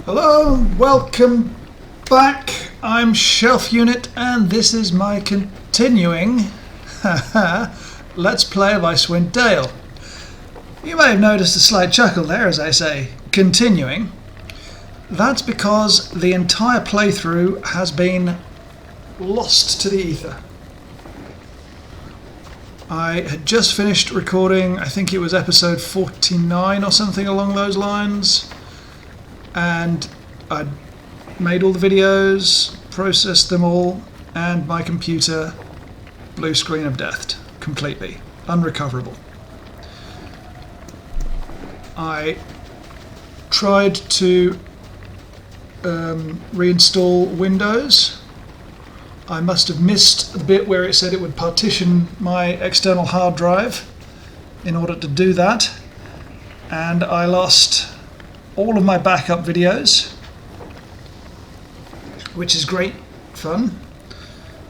Hello, welcome back. I'm Shelf Unit and this is my continuing Let's Play of Icewind Dale. You may have noticed a slight chuckle there as I say continuing. That's because the entire playthrough has been lost to the ether. I had just finished recording, I think it was episode 49 or something along those lines. And I made all the videos, processed them all, and my computer blue screen of death completely, unrecoverable. I tried to reinstall Windows. I must have missed the bit where it said it would partition my external hard drive in order to do that, and I lost all of my backup videos, which is great fun.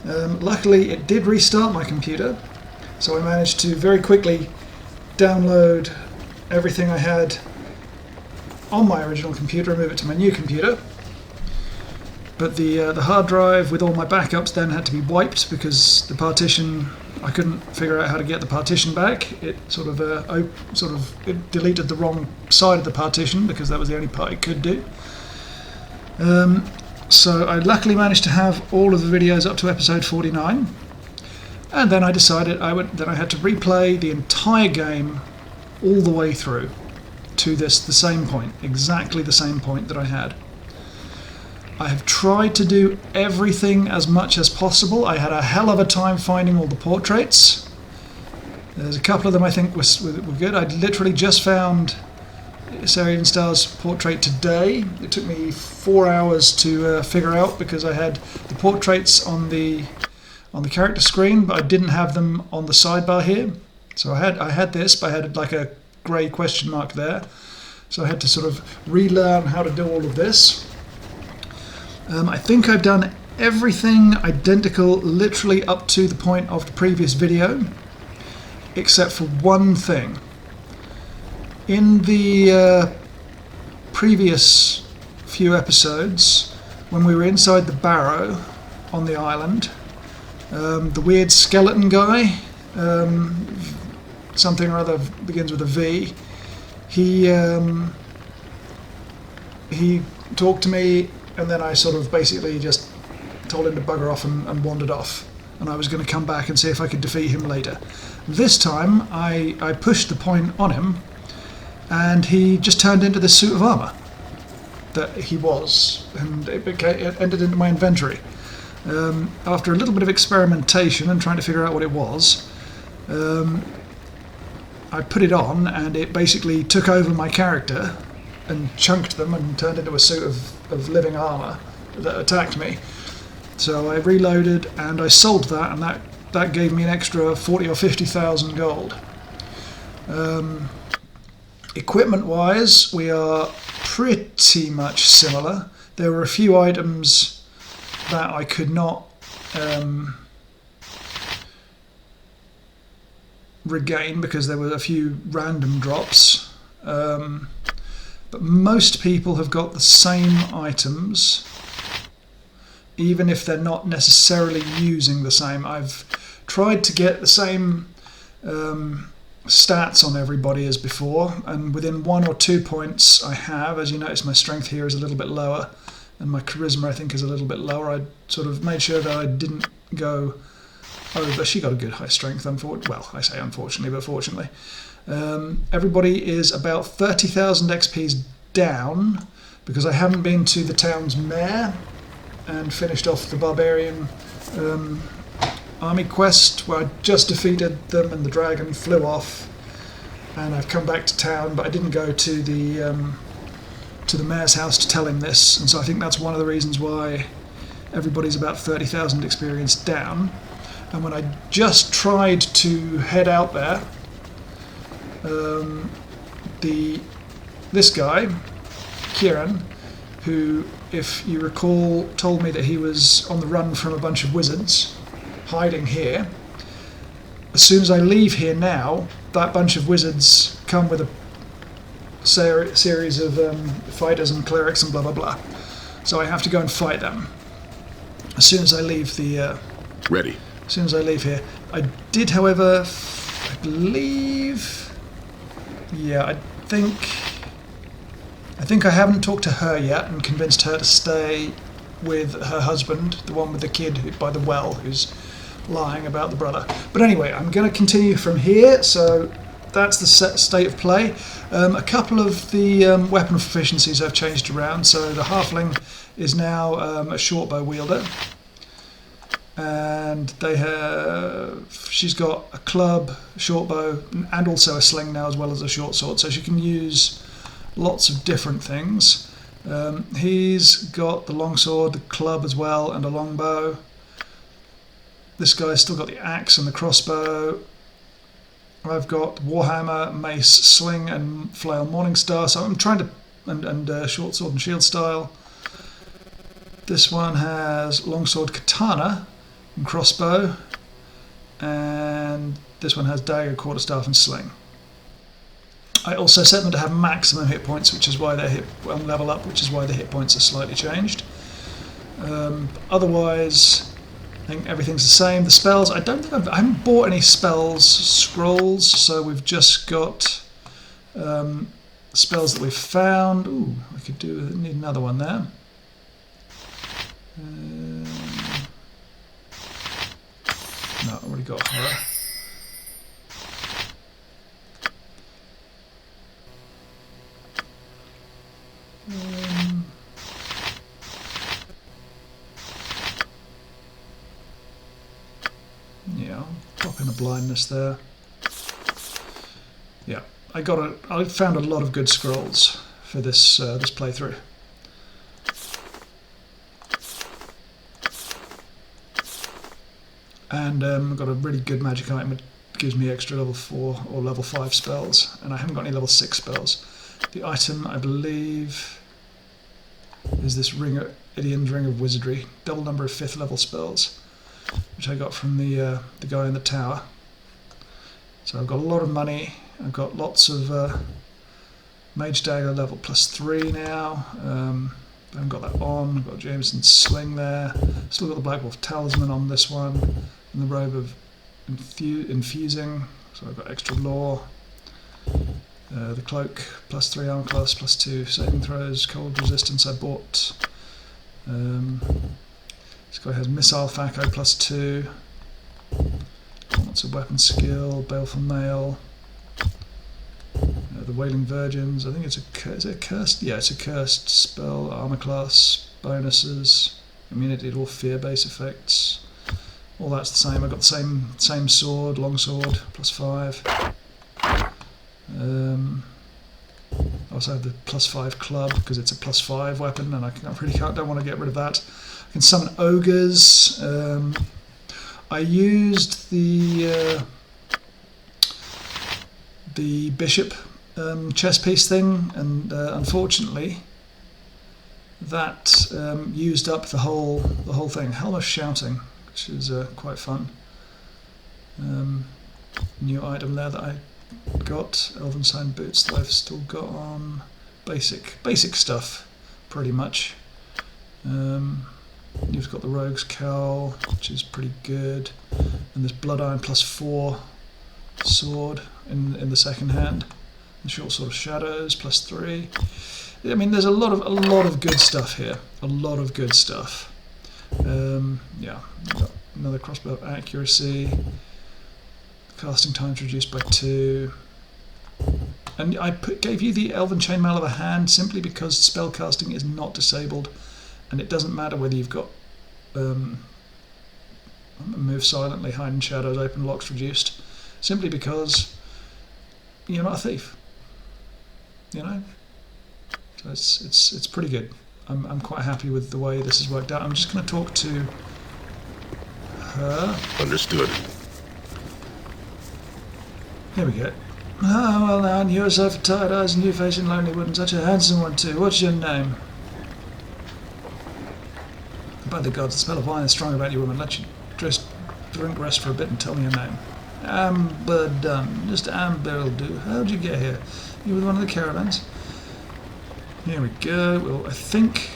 Luckily it did restart my computer, so I managed to very quickly download everything I had on my original computer and move it to my new computer. But the hard drive with all my backups then had to be wiped because the partition, I couldn't figure out how to get the partition back. It it deleted the wrong side of the partition because that was the only part it could do. So I luckily managed to have all of the videos up to episode 49, and then I decided I had to replay the entire game all the way through to the same point, exactly the same point that I had. I have tried to do everything as much as possible. I had a hell of a time finding all the portraits. There's a couple of them I think were good. I'd literally just found Sarian Star's portrait today. It took me 4 hours to figure out because I had the portraits on the character screen, but I didn't have them on the sidebar here. So I had this, but I had like a grey question mark there. So I had to sort of relearn how to do all of this. I think I've done everything identical literally up to the point of the previous video, except for one thing. In the previous few episodes, when we were inside the barrow on the island, the weird skeleton guy, something or other begins with a V, he talked to me, and then I sort of basically just told him to bugger off and wandered off. And I was going to come back and see if I could defeat him later. This time I pushed the point on him, and he just turned into this suit of armour that he was, and it entered into my inventory. After a little bit of experimentation and trying to figure out what it was, I put it on, and it basically took over my character and chunked them and turned into a suit of living armour that attacked me. So I reloaded and I sold that, and that gave me an extra 40 or 50,000 gold. Equipment wise, we are pretty much similar. There were a few items that I could not regain because there were a few random drops. But most people have got the same items, even if they're not necessarily using the same. I've tried to get the same stats on everybody as before, and within 1 or 2 points I have. As you notice, my strength here is a little bit lower, and my charisma I think is a little bit lower. I sort of made sure that I didn't go over. She got a good high strength, well, I say unfortunately, but fortunately. Everybody is about 30,000 XP's down because I haven't been to the town's mayor and finished off the barbarian army quest where I just defeated them and the dragon flew off, and I've come back to town, but I didn't go to the mayor's house to tell him this, and so I think that's one of the reasons why everybody's about 30,000 experience down. And when I just tried to head out there, this guy, Kieran, who, if you recall, told me that he was on the run from a bunch of wizards hiding here. As soon as I leave here now, that bunch of wizards come with series of fighters and clerics and blah blah blah. So I have to go and fight them as soon as I leave the. Ready. As soon as I leave here, I did, however, I believe. Yeah, I think I haven't talked to her yet and convinced her to stay with her husband, the one with the kid by the well, who's lying about the brother. But anyway, I'm going to continue from here. So that's the state of play. A couple of the weapon proficiencies I've changed around. So the halfling is now a short bow wielder, and she's got a club, short bow, and also a sling now, as well as a short sword. So she can use lots of different things. He's got the long sword, the club as well, and a long bow. This guy's still got the axe and the crossbow. I've got warhammer, mace, sling, and flail morningstar. So I'm trying to and short sword and shield style. This one has longsword, katana, and crossbow, and this one has dagger, quarterstaff, and sling. I also set them to have maximum hit points, which is why they're level up, which is why the hit points are slightly changed. Otherwise, I think everything's the same. The spells, I haven't bought any spells scrolls, so we've just got spells that we've found. Ooh, I could need another one there. No, I already got horror. Yeah, I'll pop in a blindness there. Yeah, I found a lot of good scrolls for this this playthrough. And I've got a really good magic item that gives me extra level 4 or level 5 spells, and I haven't got any level 6 spells. The item, I believe, is this Idian's Ring of Wizardry, double number of 5th level spells, which I got from the guy in the tower. So I've got a lot of money. I've got lots of Mage Dagger level +3 now. I haven't got that on. I've got Jameson's Sling there. Still got the Black Wolf Talisman on this one, and the Robe of Infusing. So I've got extra lore. The Cloak +3 armor class, +2 saving throws, cold resistance I bought. This guy has Missile Thaco +2. Lots of weapon skill, Baleful Mail. The Wailing Virgins, I think is it a cursed? Yeah, it's a cursed spell, armor class, bonuses, immunity to all fear-based effects. All that's the same. I've got the same sword, long sword, +5. I also have the +5 club because it's a +5 weapon, and I don't want to get rid of that. I can summon ogres. I used the bishop chess piece thing, and unfortunately that used up the whole thing. Helm of Shouting, which is quite fun. New item there that I got, Elven Sign boots that I've still got on. Basic stuff, pretty much. You've got the Rogue's Cowl, which is pretty good, and this Blood Iron +4 sword in the second hand. The Short Sword of Shadows +3. I mean, there's a lot of good stuff here. A lot of good stuff. Yeah, got another crossbow of accuracy. Casting time's reduced by 2. And I gave you the Elven Chainmail of the Hand simply because spell casting is not disabled, and it doesn't matter whether you've got move silently, hide in shadows, open locks reduced, simply because you're not a thief. You know, so it's pretty good. I'm quite happy with the way this has worked out. I'm just going to talk to her. Understood. Here we go. Ah, well now, and you're so for tired eyes and you facing lonely wood, and such a handsome one too. What's your name? By the gods, the smell of wine is strong about you, woman. Let you just drink rest for a bit and tell me your name. Amber done. Just amber'll do. How'd you get here? You with one of the caravans? Here we go. Well, I think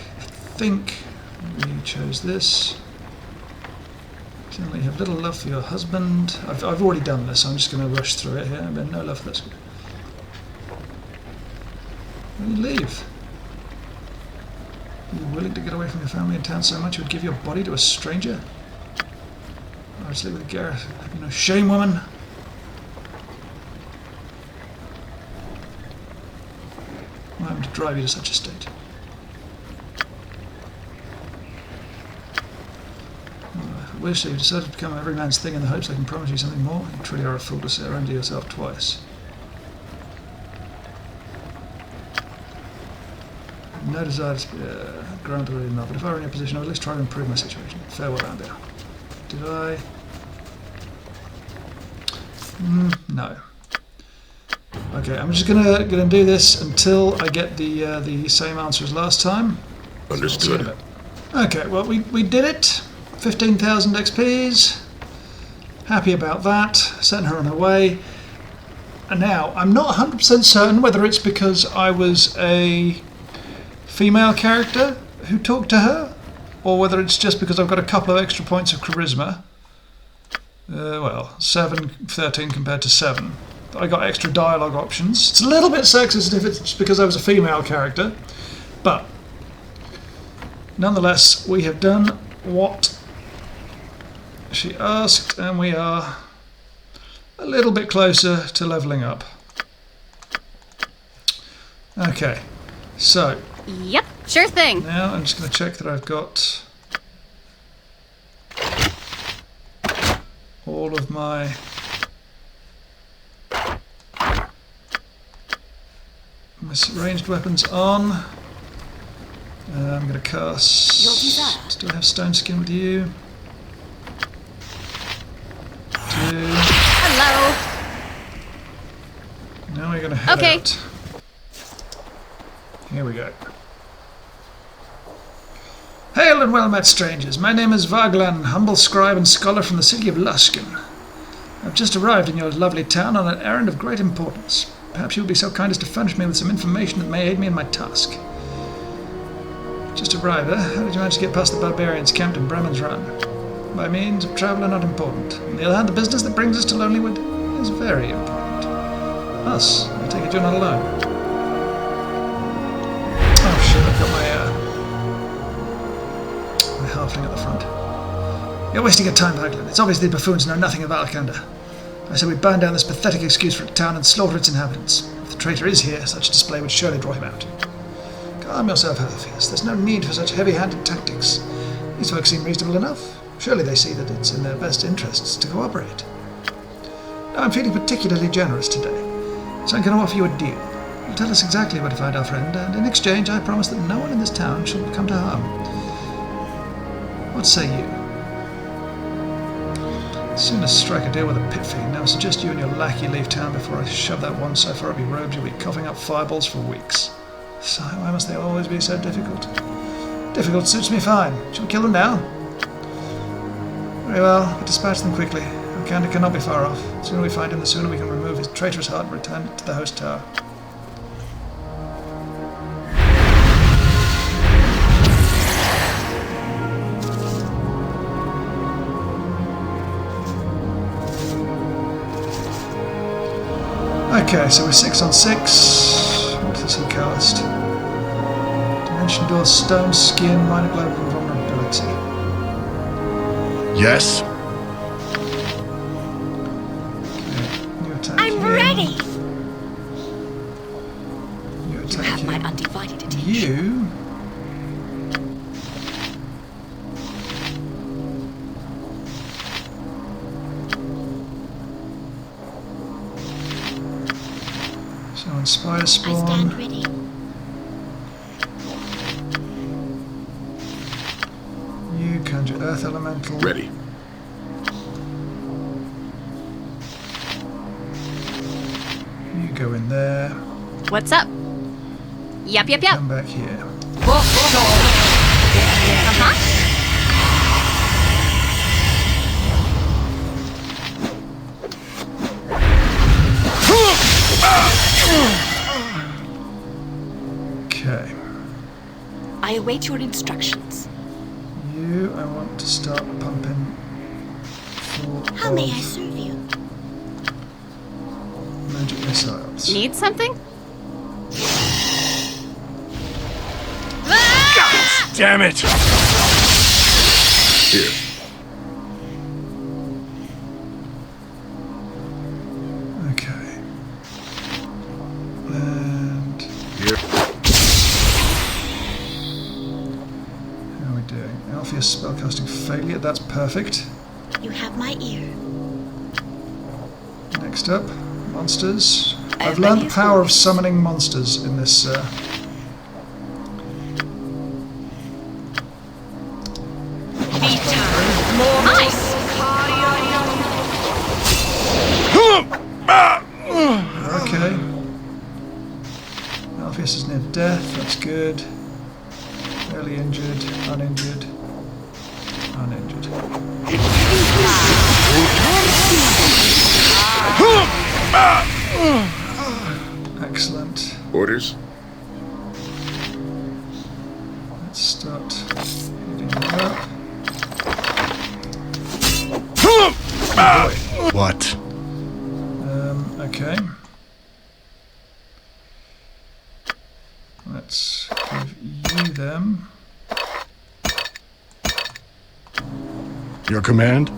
we chose this. Generally have little love for your husband. I've already done this, so I'm just going to rush through it here. But no love for this. When you leave? Are you willing to get away from your family in town so much you would give your body to a stranger? I was living with Gareth. Have you no shame, woman? Why am I to drive you to such a state? I wish that you decided to become every man's thing in the hopes I can promise you something more. You truly are a fool to surrender yourself twice. No desire to be granted really not, but if I were in your position, I would at least try to improve my situation. Farewell, Amber. Did I? No. Okay, I'm just gonna do this until I get the same answer as last time. Understood. Okay, well we did it. 15,000 XPs. Happy about that. Sent her on her way. And now I'm not 100% certain whether it's because I was a female character who talked to her, or whether it's just because I've got a couple of extra points of charisma. Well, 13 compared to 7. I got extra dialogue options. It's a little bit sexist if it's because I was a female character, but nonetheless, we have done what she asked, and we are a little bit closer to leveling up. Okay, so. Yep, sure thing. Now I'm just going to check that I've got all of my ranged weapons on. I'm going to cast. Do I have stone skin with you? Hello. Now we're going to head out. Here we go. Hail and well met, strangers. My name is Vaglan, humble scribe and scholar from the city of Lushkin. I've just arrived in your lovely town on an errand of great importance. Perhaps you will be so kind as to furnish me with some information that may aid me in my task. Just arrived, eh? How did you manage to get past the barbarians camped in Bremen's Run? By means of travel are not important. On the other hand, the business that brings us to Lonelywood is very important. Us? I take it you're not alone. Oh shit, I've got my halfling at the front. You're wasting your time, Vaglan. It's obvious the buffoons know nothing of Alakanda. I say we burn down this pathetic excuse for a town and slaughter its inhabitants. If the traitor is here, such a display would surely draw him out. Calm yourself, Herfias. There's no need for such heavy-handed tactics. These folks seem reasonable enough. Surely they see that it's in their best interests to cooperate. Now, I'm feeling particularly generous today, so I'm going to offer you a deal. You'll tell us exactly where to find our friend, and in exchange I promise that no one in this town shall come to harm. What say you? Sooner strike a deal with a pit fiend. Now I suggest you and your lackey leave town before I shove that one so far up your robes you'll be coughing up fireballs for weeks. So why must they always be so difficult? Difficult suits me fine. Shall we kill them now? Very well, but dispatch them quickly. Alakanda cannot be far off. The sooner we find him, the sooner we can remove his traitorous heart and return it to the host tower. Okay, so we're 6 on 6. What does he cast? Dimension Door, Stone Skin, Minor Global Vulnerability. Yes. Okay, new attack. I'm ready. New attack. You have my undivided attention. You. So Inspire Spawn. I stand ready. You conjure Earth Elemental. Ready. You go in there. What's up? Yep. Come back here. Uh-huh. Okay. I await your instructions. You, I want to start pumping full How may I of serve you? magic missiles. Need something? Damn it! Here. Okay. And Here. how are we doing? Alpheus spellcasting failure, that's perfect. You have my ear. Next up, monsters. I've As learned many the as power of always. summoning monsters in this. Nice! Okay. Alpheus is near death, that's good. Barely injured, uninjured, uninjured. Excellent. Orders? Let's start heating up. What? Okay. Let's give you them. Your command?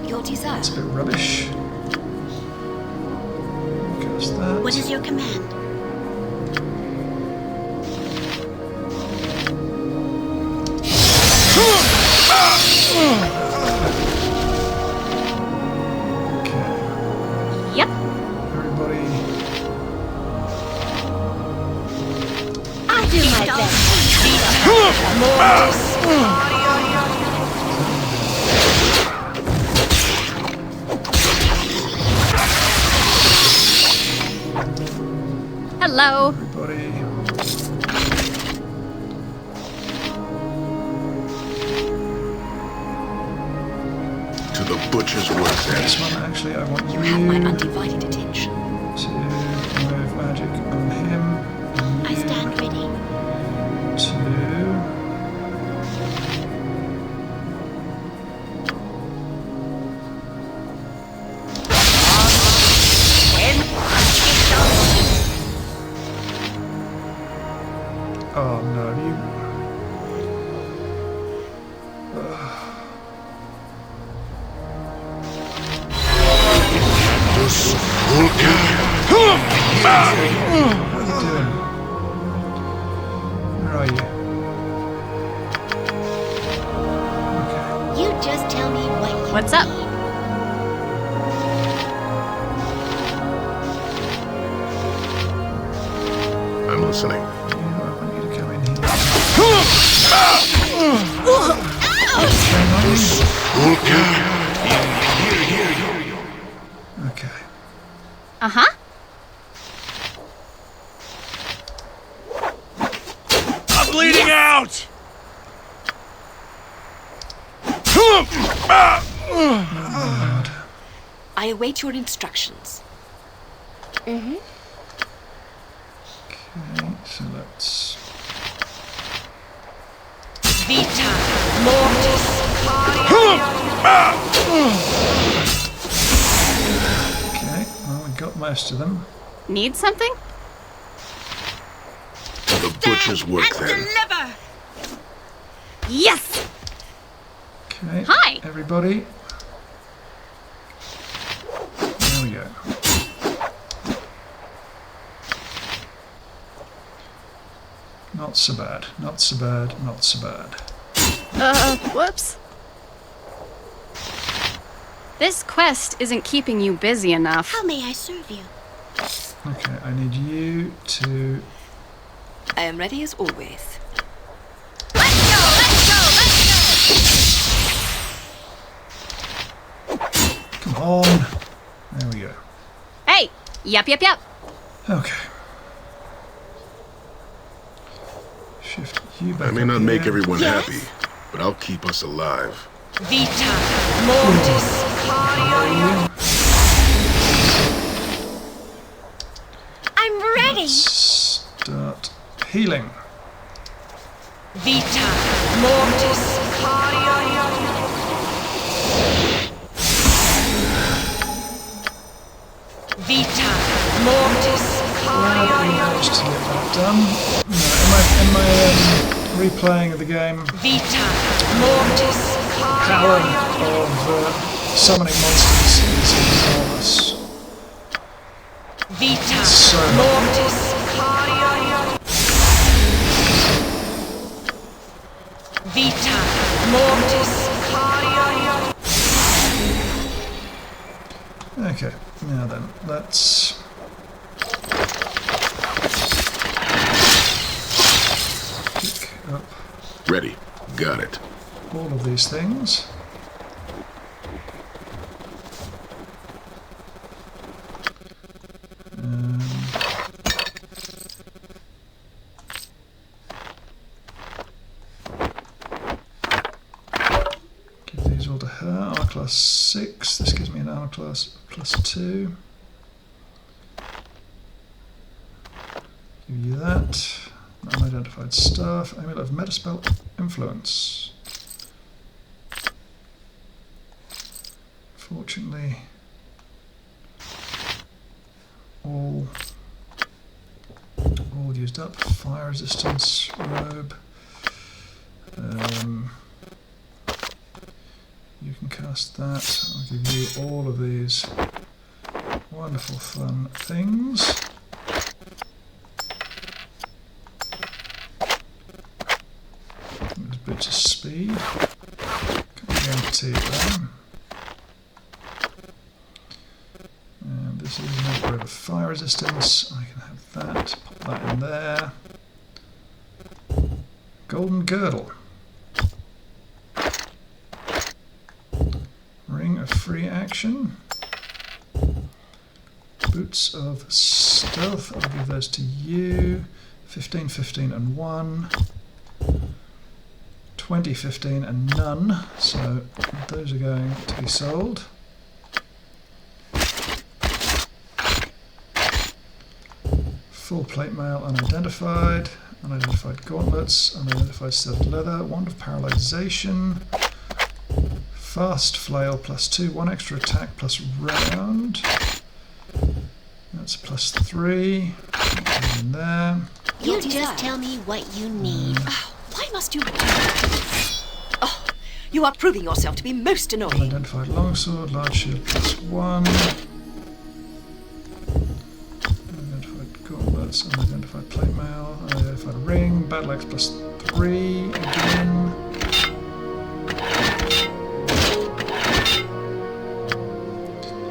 Your desire. It's a bit rubbish. Cast that. What is your command? Okay. Yep. Everybody. I'll do my best. Hello. Everybody. To the butcher's work This then. one, actually, I want You have my you undivided attention. to remove magic on him. And I you stand ready. to... Oh no, you... What are you doing? Where are you? Okay. You just tell me what you What's up? need. I'm listening. You, I want you to come in here. Okay. Uh-huh. I'm bleeding out! I await your instructions. Okay, so let's... Vita. Mortis. Okay, well, we got most of them. Need something? To the butcher's work then. Deliver! Yes! Okay. Hi. Everybody. There we go. Not so bad. Not so bad. Not so bad. Whoops. This quest isn't keeping you busy enough. How may I serve you? Okay, I need you to... I am ready as always. Come on. There we go. Hey! Yep. Okay. You back I may up not make here. everyone Yes? happy, but I'll keep us alive. Vita Mortis. I'm ready. Start healing. Vita Mortis. Vita Mortis. Glad we managed to get that done. No, in my replaying of the game, Vita Mortis. power of summoning monsters is enormous. Vita So Mortis. Vita Mortis. okay, now then, let's pick up Ready. Got it. all of these things. Give these all to her. Armor class 6. This gives me an armor class plus 2. Give you that. Unidentified staff. Amulet of Metaspell Influence. Fortunately, all used up. Fire resistance robe. You can cast that. I'll give you all of these wonderful fun things. There's bits of speed. Empty them. And this is an upgrade of fire resistance. I can have that. Pop that in there. Golden girdle. Ring of free action. Boots of stealth. I'll give those to you. 15, 15 and 1. 20, 15 and none. So those are going to be sold. Full plate mail unidentified. Unidentified gauntlets. Unidentified studded leather. Wand of paralyzation. Fast flail plus 2. 1 extra attack plus round. That's plus 3. In there. You just tell me what you need. Why must you do that? Oh, you are proving yourself to be most annoying. Unidentified longsword. Large shield plus 1. Unidentified gauntlets. Unidentified plate mail. Unidentified ring. Battle axe plus 3 again.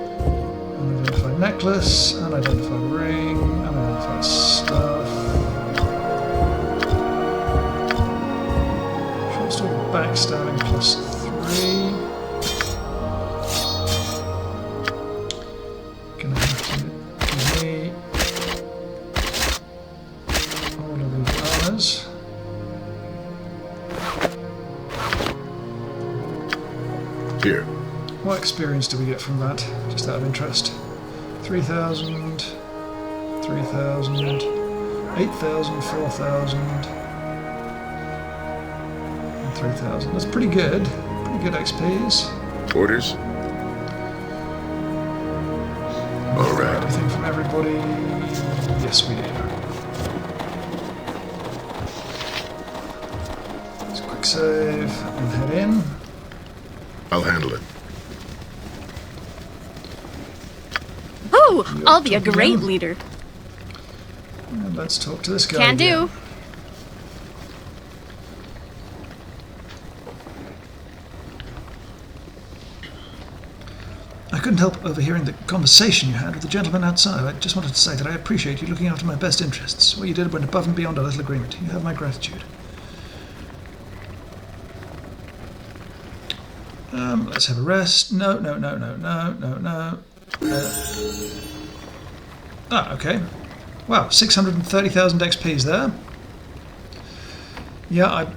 Unidentified necklace. Unidentified ring. Unidentified staff. Short sword backstabbing plus 3. Gonna have to give me all of these armors. Here. What experience do we get from that? Just out of interest. 3,000, 3,000, 8,000, 4,000, and 3,000. That's pretty good. Pretty good XPs. Orders? All right. Everything from everybody. Yes, we do. Let's quick save and head in. I'll handle it. Oh, I'll be a talking great now. leader. And let's talk to this guy. Can again. do. I couldn't help overhearing the conversation you had with the gentleman outside. I just wanted to say that I appreciate you looking after my best interests. What you did went above and beyond our little agreement. You have my gratitude. Let's have a rest. No. Okay. Wow, 630,000 XPs there. Yeah,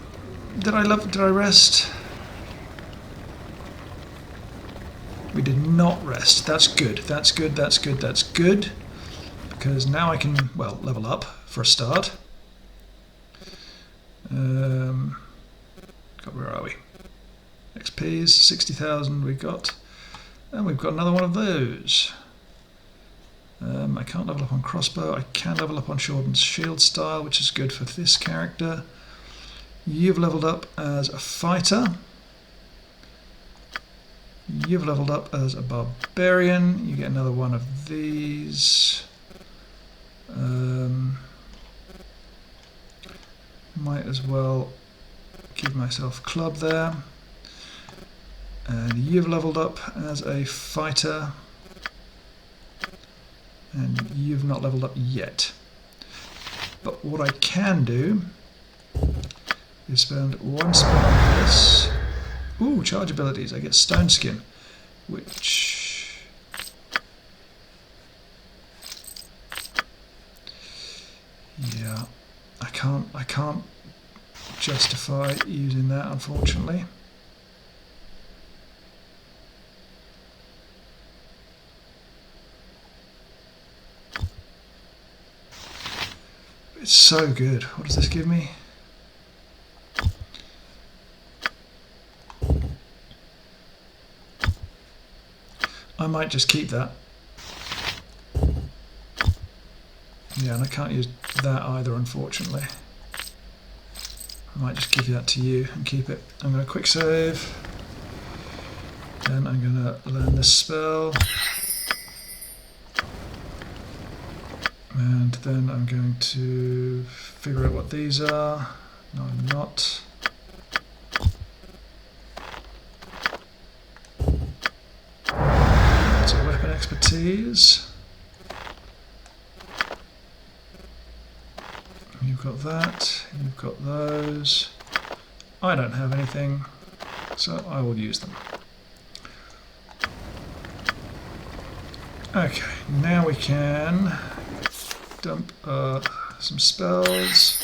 did I rest? We did not rest. That's good. That's good. That's good. That's good. Because now I can, well, level up for a start. God, where are we? XPs, 60,000 we got. And we've got another one of those. I can't level up on crossbow. I can level up on shortened shield style, which is good for this character. You've leveled up as a fighter. You've leveled up as a barbarian. You get another one of these. Might as well give myself club there. And you've leveled up as a fighter. And you've not leveled up yet. But what I can do is spend one spell on this. Ooh, charge abilities. I get Stone Skin, which... yeah, I can't justify using that, unfortunately. It's so good. What does this give me? I might just keep that. Yeah, and I can't use that either, unfortunately. I might just give that to you and keep it. I'm going to quick save. Then I'm going to learn this spell. And then I'm going to figure out what these are. No, I'm not. That's a weapon expertise. You've got that, you've got those. I don't have anything, so I will use them. Okay, now we can dump some spells.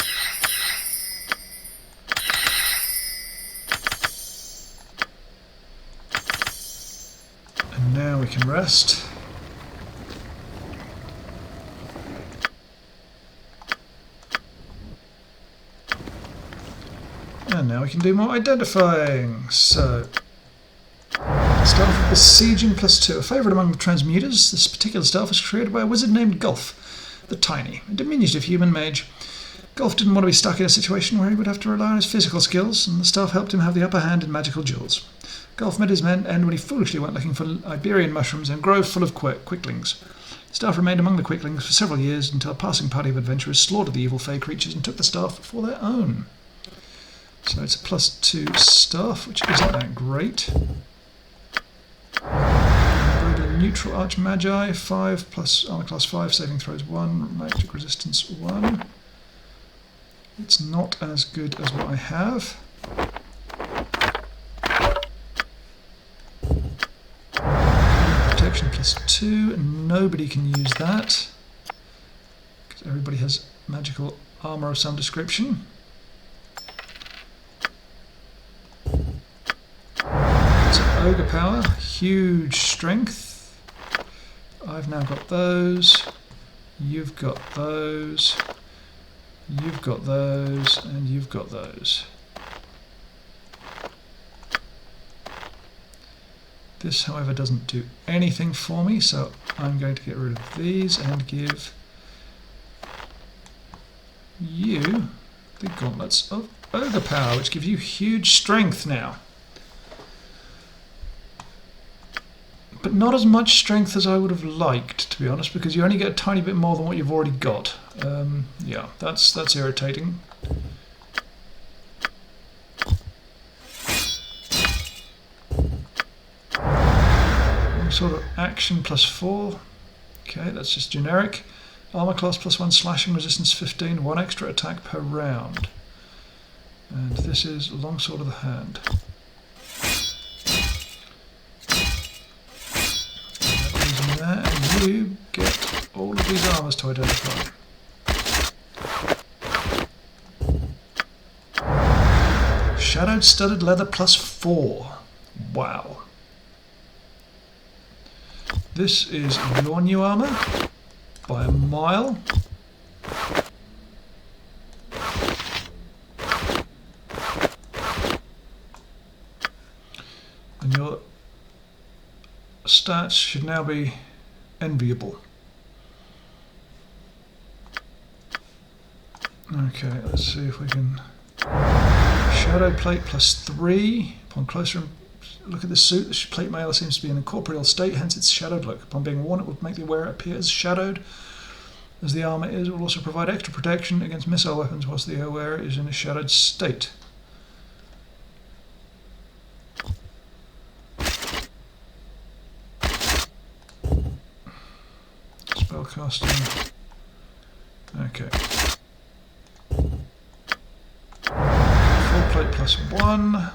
And now we can rest. And now we can do more identifying. So, Staff of Besieging +2. A favourite among the transmuters, this particular staff was created by a wizard named Golf the Tiny, a diminutive human mage. Golf didn't want to be stuck in a situation where he would have to rely on his physical skills, and the staff helped him have the upper hand in magical duels. Golf met his end when he foolishly went looking for Iberian mushrooms in a grove full of quicklings. The staff remained among the quicklings for several years until a passing party of adventurers slaughtered the evil fey creatures and took the staff for their own. So it's a +2 staff, which isn't that great. Neutral Archmagi, 5 plus armor class 5, saving throws 1, magic resistance 1. It's not as good as what I have. Protection +2, nobody can use that because everybody has magical armor of some description. It's ogre power, huge strength. I've now got those, you've got those, you've got those, and you've got those. This, however, doesn't do anything for me, so I'm going to get rid of these and give you the gauntlets of ogre power, which give you huge strength now. But not as much strength as I would have liked, to be honest, because you only get a tiny bit more than what you've already got. Yeah, that's irritating. Sort of action +4. Okay, that's just generic. Armor class +1, slashing resistance 15, 1 extra attack per round. And this is longsword of the hand. And you get all of these armors to identify. Shadowed studded leather +4. Wow. This is your new armour by a mile. And your stats should now be enviable. Okay, let's see if we can... Shadow plate +3. Upon closer look at the suit, the plate mail seems to be in a corporeal state, hence its shadowed look. Upon being worn, it would make the wearer appear as shadowed as the armour is. It will also provide extra protection against missile weapons whilst the wearer is in a shadowed state. Spellcasting. Okay. Full plate +1.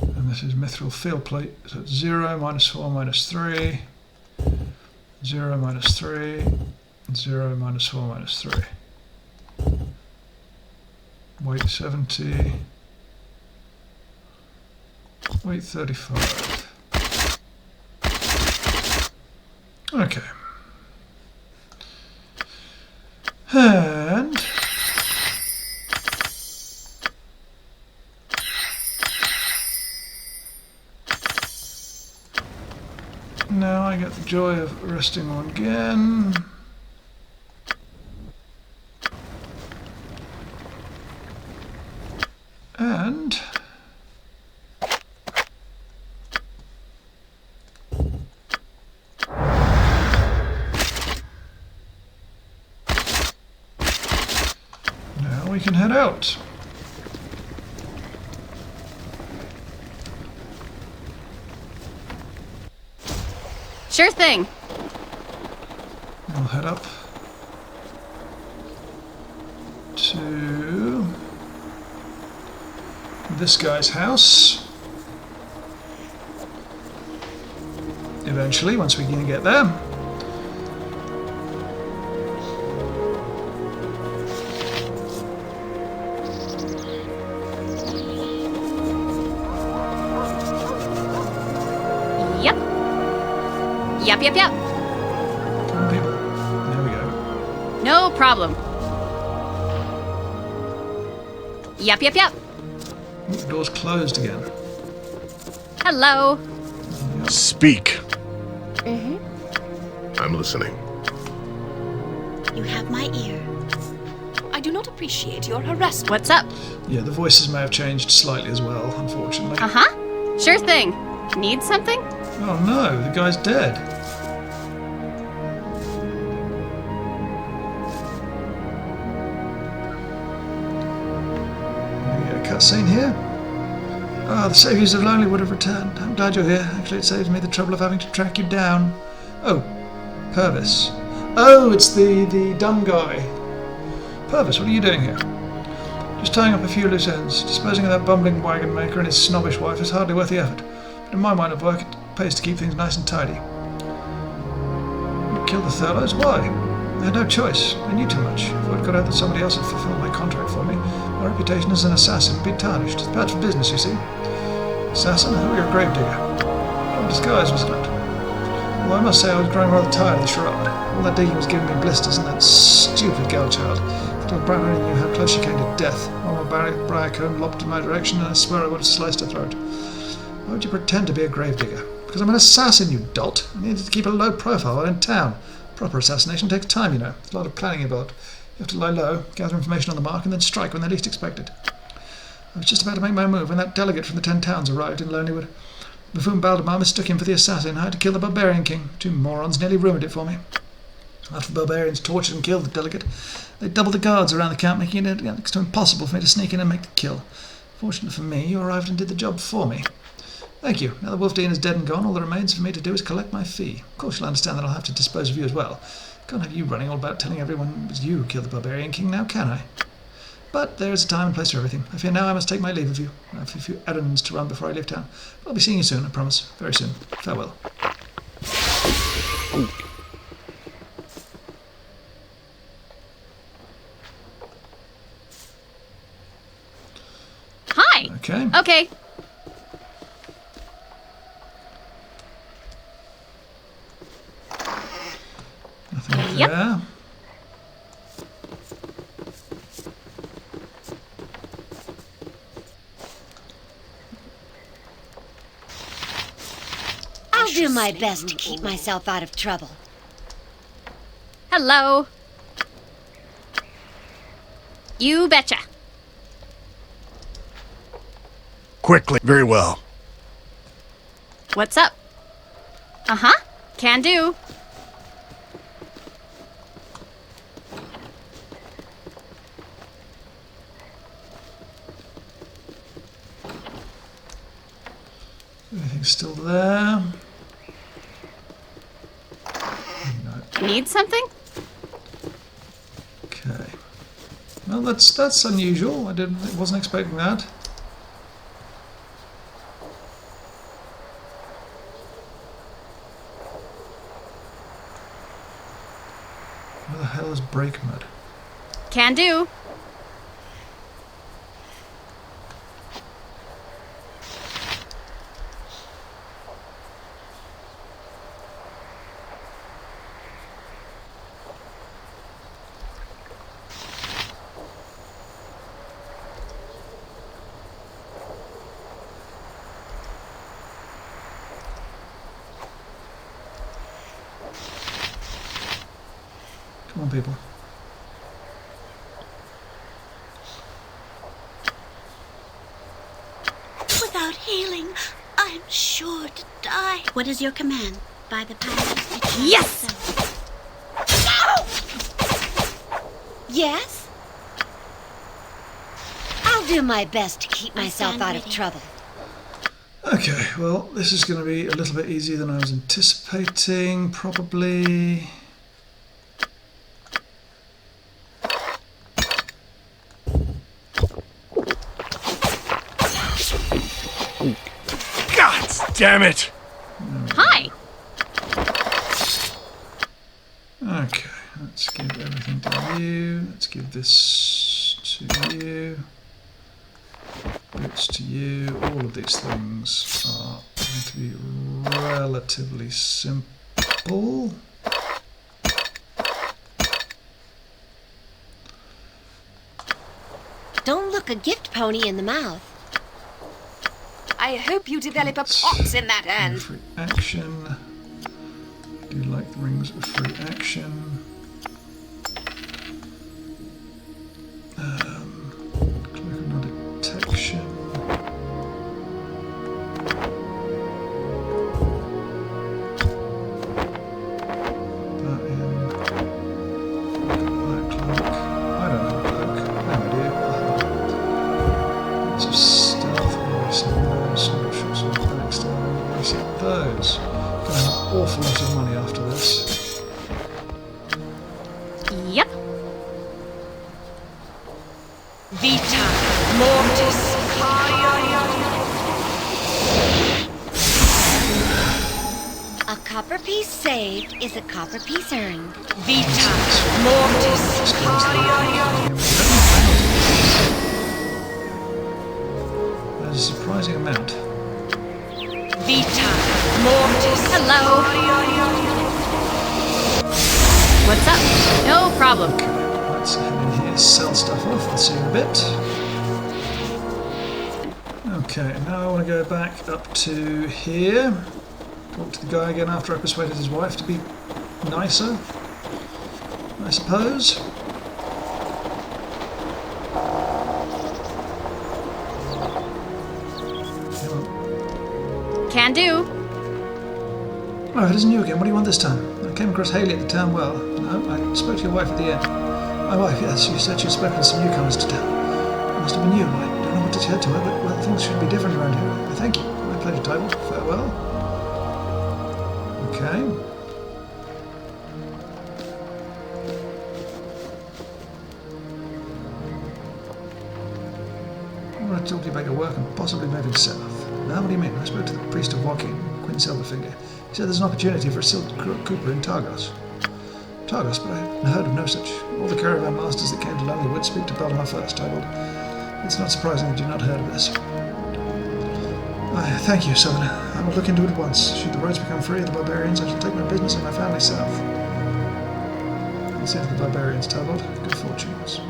And this is mithril field plate, so it's 0, -4, -3, 0, -3, 0, -4, -3. Weight 70, weight 35. Okay. And now I get the joy of resting on again. And now we can head out. Sure thing. We'll head up to this guy's house. Eventually, once we can get there. Yep. Yep. Come on, people. There we go. No problem. Yep. Ooh, the door's closed again. Hello. Speak. I'm listening. You have my ear. I do not appreciate your harassment. What's up? Yeah, the voices may have changed slightly as well, unfortunately. Uh-huh. Sure thing. Need something? Oh no, the guy's dead. We get a cutscene here. Ah, the saviors of Lonely would have returned. I'm glad you're here. Actually, it saves me the trouble of having to track you down. Oh, Purvis. Oh, it's the dumb guy. Purvis, what are you doing here? Just tying up a few loose ends. Disposing of that bumbling wagon maker and his snobbish wife is hardly worth the effort. But in my line of work, it pays to keep things nice and tidy. You killed the Thurlows? Why? I had no choice. I knew too much. If I'd got out that somebody else had fulfilled my contract for me, my reputation as an assassin would be tarnished. It's bad for business, you see. Assassin? I thought you were a gravedigger. What disguise was that? Well, I must say I was growing rather tired of the charade. All that digging was giving me blisters, and that stupid girl child. If Lord Brown only knew how close she came to death. One more briar-comb lopped in my direction, and I swear I would have sliced her throat. Why would you pretend to be a gravedigger? Because I'm an assassin, you dolt. I needed to keep a low profile while in town. Proper assassination takes time, you know. There's a lot of planning involved. You have to lie low, gather information on the mark, and then strike when they're least expected. I was just about to make my move when that delegate from the 10 Towns arrived in Lonelywood. Buffoon Baldemar mistook him for the assassin. I had to kill the barbarian king. 2 morons nearly ruined it for me. After the barbarians tortured and killed the delegate, they doubled the guards around the camp, making it next to impossible for me to sneak in and make the kill. Fortunately for me, you arrived and did the job for me. Thank you. Now that Wolfdean is dead and gone, all that remains for me to do is collect my fee. Of course you'll understand that I'll have to dispose of you as well. Can't have you running all about telling everyone it was you who killed the barbarian king now, can I? But there is a time and place for everything. I fear now I must take my leave of you. I have a few errands to run before I leave town. But I'll be seeing you soon, I promise. Very soon. Farewell. Hi. Okay. Okay. Nothing Yep. there. I'll do my best to keep myself out of trouble. Hello. You betcha. Quickly. Very well. What's up? Uh-huh. Can do. Anything still there? No. Need something? Okay. Well, that's unusual. Wasn't expecting that. Where the hell is brake mud? Can do. Come on, people. Without healing, I'm sure to die. What is your command? By the powers that you Yes! Yes? I'll do my best to keep I myself stand out of ready. trouble. Okay, well, this is going to be a little bit easier than I was anticipating, probably. God damn it! Hi. Okay, let's give everything to you. Let's give this to you. Boots to you. All of these things are going to be relatively simple. Don't look a gift pony in the mouth. I hope you develop a pox in that hand. Free action. Do you like the rings of free action? Cloak of non-detection. That in. That cloak. I don't have a cloak. No idea. What the hell? Lots of stealth. Racing those. Not sure sort of back external. Racing those. Gonna have an awful lot of money after this. Yep. Vita mortis. A copper piece saved is a copper piece earned. Vita mortis. That is a surprising amount. Vita mortis. Hello. What's up? No problem. Let's head in here, sell stuff off, I'll see you in a bit. Okay, now I want to go back up to here. Talk to the guy again after I persuaded his wife to be nicer, I suppose. Can do. Oh, it isn't you again. What do you want this time? I came across Haley at the town well. No, I spoke to your wife at the end. My wife, yes, she said she'd spoken to some newcomers to town. It must have been you. I don't know what to say to her, but well, things should be different around here. Thank you. My pleasure, Tybalt. Farewell. Okay. I want to talk to you about your work and possibly moving south. Now, what do you mean? I spoke to the priest of Joaquin, Quinn Silverfinger. He said there's an opportunity for a Silk Cooper in Targos. Targos, but I hadn't heard of no such. All the caravan masters that came to Lonelywood speak to Belmar first, Tybalt. It's not surprising that you've not heard of this. Thank you, Southerner. I will look into it at once. Should the roads become free of the barbarians, I shall take my business and my family south. I say to the barbarians, Tybalt, good fortunes.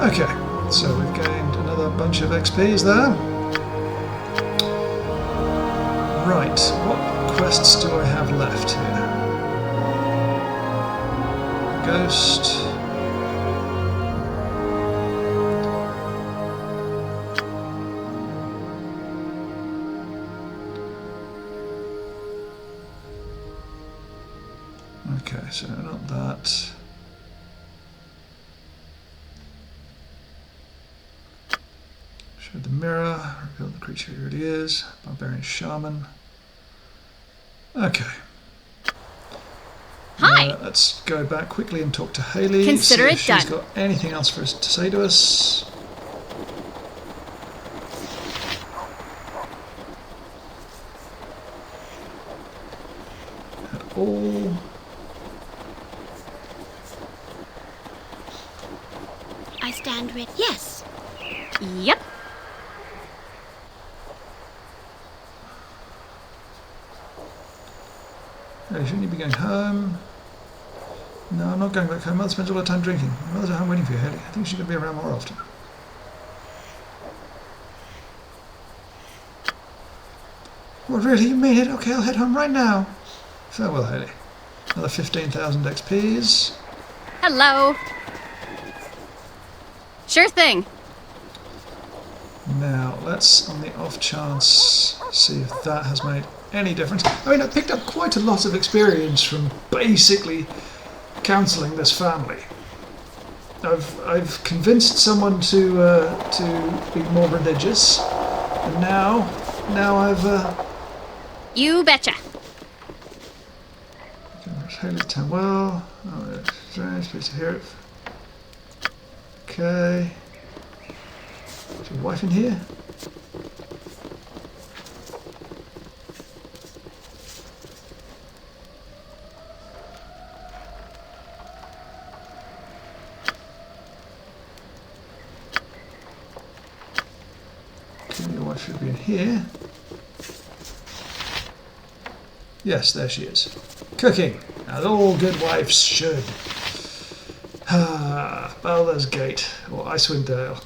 Okay, so we've gained another bunch of XPs there. Right, what quests do I have left here? Ghost. Okay, so not that. Showed the mirror, revealed the creature who it really is. Barbarian shaman. Okay. Hi. Let's go back quickly and talk to Haley. Consider see it if she's done. got anything else for us to say to us. At all. I stand ready. Yes. Yep. Hey, shouldn't you be going home? No, I'm not going back home. Mother spends all her time drinking. Mother's at home waiting for you, Haley. I think she could be around more often. Well, really? You mean it? Okay, I'll head home right now. Farewell, Haley. Another 15,000 XPs. Hello. Sure thing. Now, let's, on the off chance, see if that has made any difference. I mean, I picked up quite a lot of experience from basically counselling this family. I've convinced someone to be more religious, and now I've You betcha. Haley's town well. Oh, strange, pleased to hear it. Okay. Is your wife in here? Okay, your wife should be in here. Yes, there she is. Cooking, as all good wives should. Ah, Baldur's Gate, or Icewind Dale.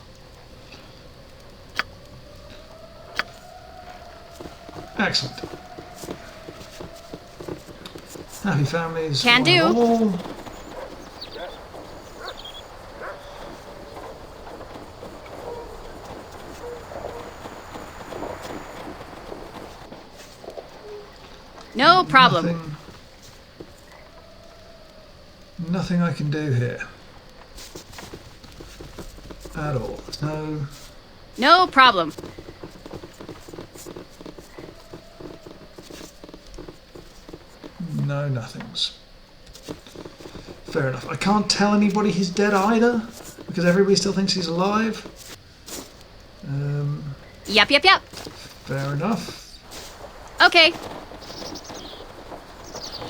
Excellent. Happy families. Can one and do. all. No problem. Nothing I can do here. At all. No problem. No nothings. Fair enough. I can't tell anybody he's dead either, because everybody still thinks he's alive. Yep. Fair enough. Okay.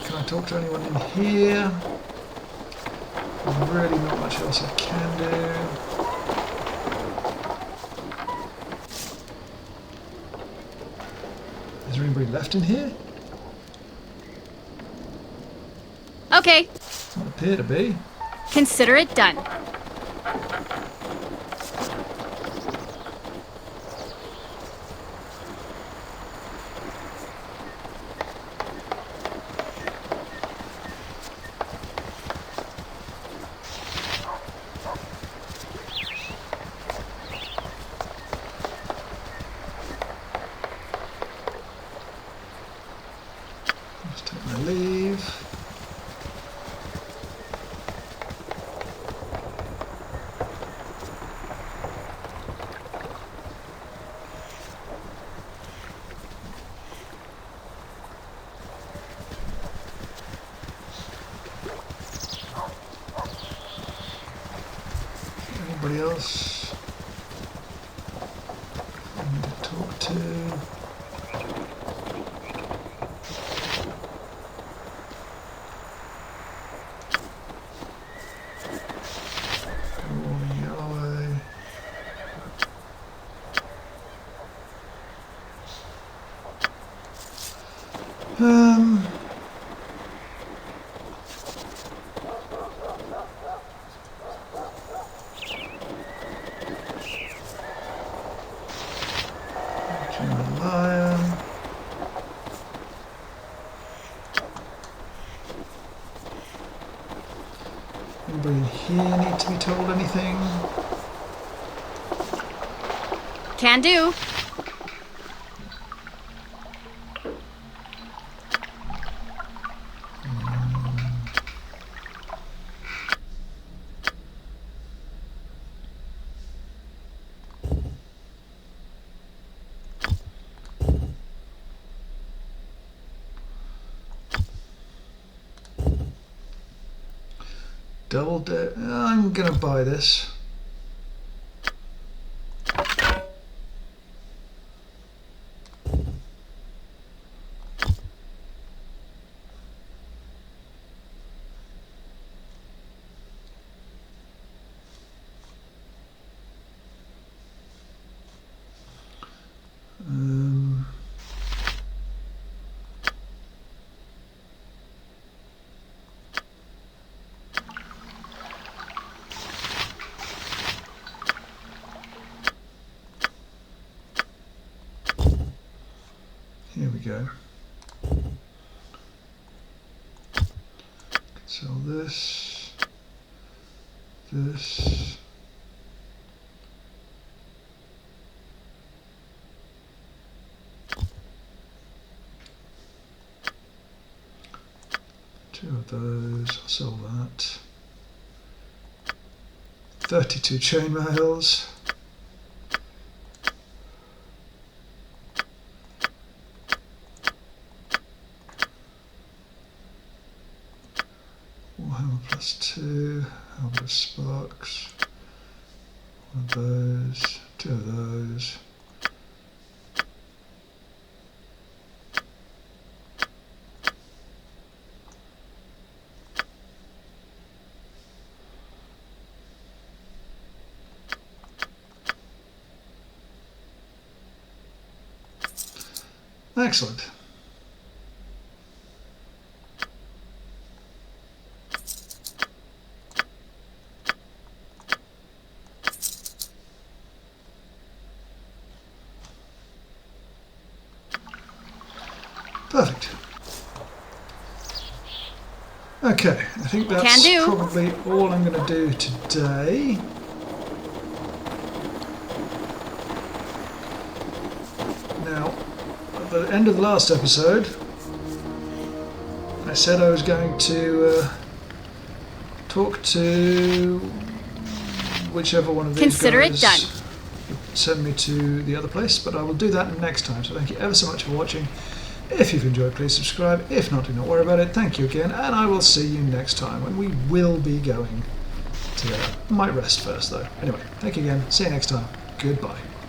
Can I talk to anyone in here? There's really not much else I can do. Is there anybody left in here? Okay. Doesn't appear to be. Consider it done. Just take my leave. Anybody else I need to talk to? Lion. Anybody in here need to be told anything? Can do. Double dip. I'm gonna buy this. Here we go. Sell this, this. Two of those, I'll sell that. 32 chainmails. Warhammer +2, helmet of sparks. One of those, two of those. Excellent. Perfect. Okay, I think that's Can do. probably all I'm going to do today. Now, at the end of the last episode, I said I was going to talk to whichever one of these Consider it guys done. would send me to the other place, but I will do that next time. So thank you ever so much for watching. If you've enjoyed, please subscribe. If not, do not worry about it. Thank you again, and I will see you next time when we will be going to there. Might rest first, though. Anyway, thank you again. See you next time. Goodbye.